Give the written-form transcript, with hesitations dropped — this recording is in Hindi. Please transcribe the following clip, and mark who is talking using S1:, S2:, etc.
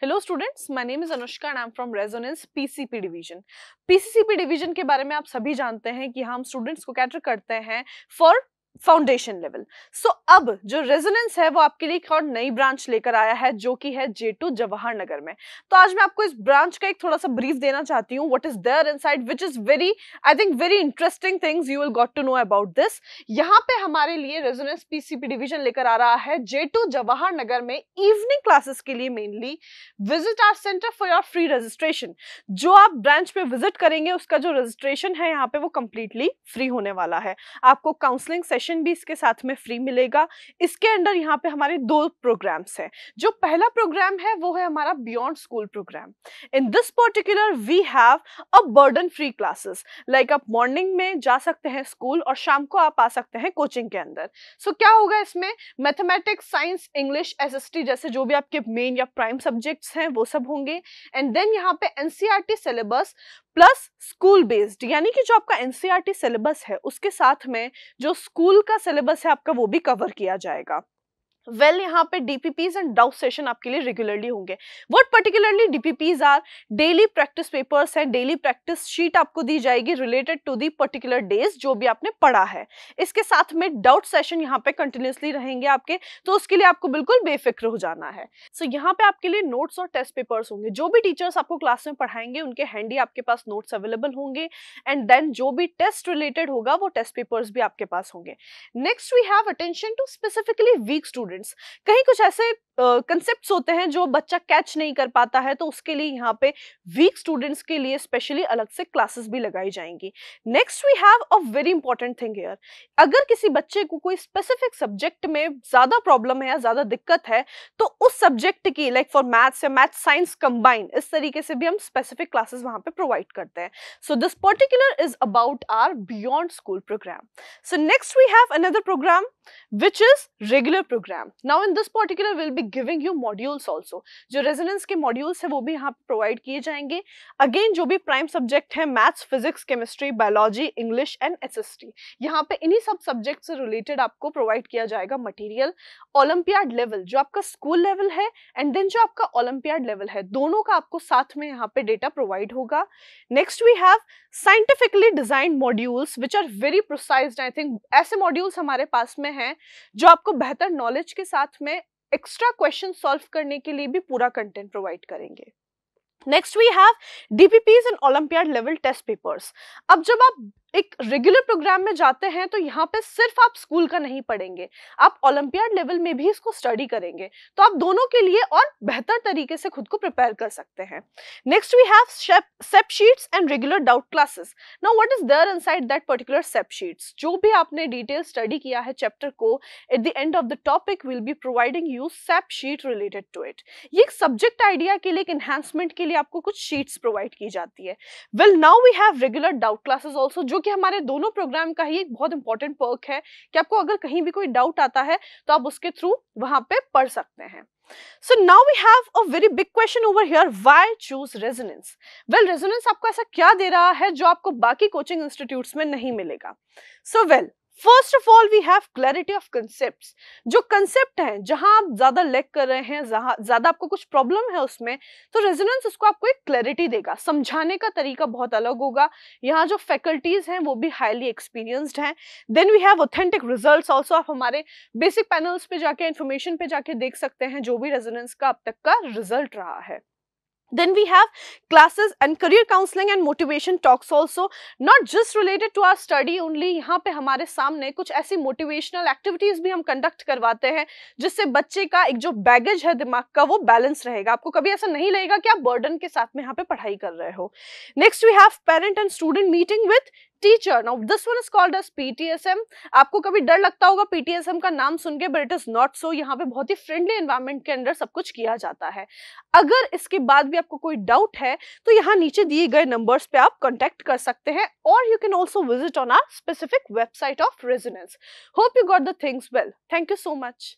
S1: Hello students, my name is Anushka and I'm from Resonance PCP Division. PCCP Division के बारे में आप सभी जानते हैं कि हम स्टूडेंट्स को कैटर करते हैं फॉर फाउंडेशन लेवल। सो अब जो रेजोनेंस है वो आपके लिए एक और नई ब्रांच लेकर आया है जो कि है J2 जवाहर नगर में। तो आज मैं आपको इस ब्रांच का एक थोड़ा सा ब्रीफ देना चाहती हूँ what is there inside, which is very I think very interesting things you will got to know about this. यहाँ पे हमारे लिए रेजोनेंस पीसीपी डिवीजन लेकर आ रहा है J2 जवाहर नगर में इवनिंग क्लासेस के लिए mainly visit our centre for your free registration. जो आप ब्रांच पे विजिट करेंगे उसका जो रजिस्ट्रेशन है यहाँ पे वो कंप्लीटली फ्री होने वाला है। आपको काउंसलिंग सेशन भी इसके साथ में फ्री मिलेगा। इसके अंदर यहाँ पे हमारे दो प्रोग्राम्स हैं। जो पहला प्रोग्राम है वो है हमारा beyond school programme. In this particular we have a burden free classes, like आप मॉर्निंग में जा सकते हैं स्कूल और शाम को आप आ सकते हैं कोचिंग के अंदर। सो क्या होगा इसमें, मैथमेटिक्स, साइंस, इंग्लिश, एसएसटी जैसे जो भी आपके मेन या प्राइम सब्जेक्ट्स हैं वो सब होंगे। एंड देन यहाँ पे NCERT syllabus plus school based, यानी कि जो आपका एनसीईआरटी सिलेबस है उसके साथ में जो स्कूल का सिलेबस है आपका वो भी कवर किया जाएगा। यहाँ पे डीपीपीज एंड डाउट सेशन आपके लिए रेगुलरली होंगे। What particularly DPPs are, daily practice papers है, डेली प्रैक्टिस शीट आपको दी जाएगी related to the particular days जो भी आपने पढ़ा है। इसके साथ में डाउट सेशन यहाँ पे कंटिन्यूसली रहेंगे आपके, तो उसके लिए आपको बिल्कुल बेफिक्र हो जाना है। सो यहाँ पे आपके लिए नोट्स और टेस्ट पेपर्स होंगे। जो भी टीचर्स आपको क्लास में पढ़ाएंगे उनके हैंडी आपके पास नोट्स अवेलेबल होंगे। एंड देन जो भी टेस्ट रिलेटेड होगा वो टेस्ट पेपर्स भी आपके पास होंगे। Next we have attention to specifically weak students. कहीं कुछ ऐसे कंसेप्ट्स होते हैं जो बच्चा कैच नहीं कर पाता है, तो उसके लिए यहाँ पे वीक स्टूडेंट्स के लिए स्पेशली अलग से क्लासेस भी लगाई जाएंगी। Next we have a very important thing here, अगर किसी बच्चे को कोई स्पेसिफिक सब्जेक्ट में ज्यादा प्रॉब्लम है या ज्यादा दिक्कत है तो उस सब्जेक्ट की, लाइक फॉर मैथ्स या मैथ्स साइंस कंबाइन, इस तरीके से भी हम स्पेसिफिक क्लासेस वहां पे प्रोवाइड करते हैं। So this particular is about our beyond school programme. So next we have another programme which is regular program. Now in this particular we'll be giving you modules also. जो रेजोनेंस के मॉड्यूल्स है वो भी यहाँ पे प्रोवाइड किए जाएंगे। अगेन जो भी प्राइम सब्जेक्ट है, maths, physics, chemistry, biology, English and SST, यहाँ पे इन्हीं सब सब्जेक्ट से रिलेटेड आपको प्रोवाइड किया जाएगा मटेरियल। ओलंपियाड लेवल जो आपका स्कूल लेवल है एंड देन जो आपका ओलंपियाड लेवल है, दोनों का आपको साथ में यहाँ पे डेटा प्रोवाइड होगा। Next we have scientifically designed modules which are very precised. I think ऐसे मॉड्यूल्स हमारे पास में हैं जो आपको बेहतर नॉलेज के साथ में एक्स्ट्रा क्वेश्चन सॉल्व करने के लिए भी पूरा कंटेंट प्रोवाइड करेंगे। Next we have DPPs and olympiad level test papers. अब जब आप एक रेगुलर प्रोग्राम में जाते हैं तो यहाँ पे सिर्फ आप स्कूल का नहीं पढ़ेंगे, आप ओलंपियाड लेवल में भी इसको स्टडी करेंगे, तो आप दोनों के लिए और बेहतर तरीके से खुद को प्रिपेयर कर सकते हैं। Next we have SEP sheets and regular doubt classes. Now what is there inside that particular SEP sheets? जो भी आपने डिटेल स्टडी किया है चैप्टर को, at the end of the topic will be providing you SEP sheet related to it. ये एक सब्जेक्ट आइडिया के लिए, एक एनहांसमेंट के लिए आपको कुछ शीट्स प्रोवाइड की जाती है। Now we have regular doubt classes also, जो कि हमारे दोनों प्रोग्राम का ही एक बहुत इंपॉर्टेंट पर्क है कि आपको अगर कहीं भी कोई डाउट आता है तो आप उसके थ्रू वहां पे पढ़ सकते हैं। So now we have a very big question over here, why choose Resonance? Well, Resonance आपको ऐसा क्या दे रहा है जो आपको बाकी कोचिंग इंस्टीट्यूट्स में नहीं मिलेगा? So well, first of all we have clarity of concepts. जो कंसेप्ट है, जहां आप ज्यादा लैक कर रहे हैं, ज्यादा आपको कुछ प्रॉब्लम है उसमें, तो रेजोनेंस उसको आपको एक क्लैरिटी देगा। समझाने का तरीका बहुत अलग होगा। यहाँ जो फैकल्टीज हैं वो भी हाईली एक्सपीरियंस्ड हैं। Then we have authentic results also. आप हमारे बेसिक पैनल्स पे जाके, इंफॉर्मेशन पे जाके देख सकते हैं जो भी रेजोनेंस का अब तक का रिजल्ट रहा है। Then we have classes and career counseling and motivation talks also, not just related to our study only। यहाँ पे हमारे सामने कुछ ऐसी motivational activities भी हम conduct करवाते हैं जिससे बच्चे का एक जो बैगेज है दिमाग का वो बैलेंस रहेगा। आपको कभी ऐसा नहीं लगेगा कि आप बर्डन के साथ में यहाँ पे पढ़ाई कर रहे हो। Next we have parent and student meeting with teacher. Now this one is called as PTSM. आपको कभी डर लगता होगा पीटीएसएम का नाम सुन के, but it is not so. यहाँ पे बहुत ही फ्रेंडली एनवायरनमेंट के अंदर सब कुछ किया जाता है। अगर इसके बाद भी आपको कोई डाउट है तो यहाँ नीचे दिए गए नंबर्स पे आप कांटेक्ट कर सकते हैं, और you can also visit on our specific website of Resonance. Hope you got the things well. Thank you so much.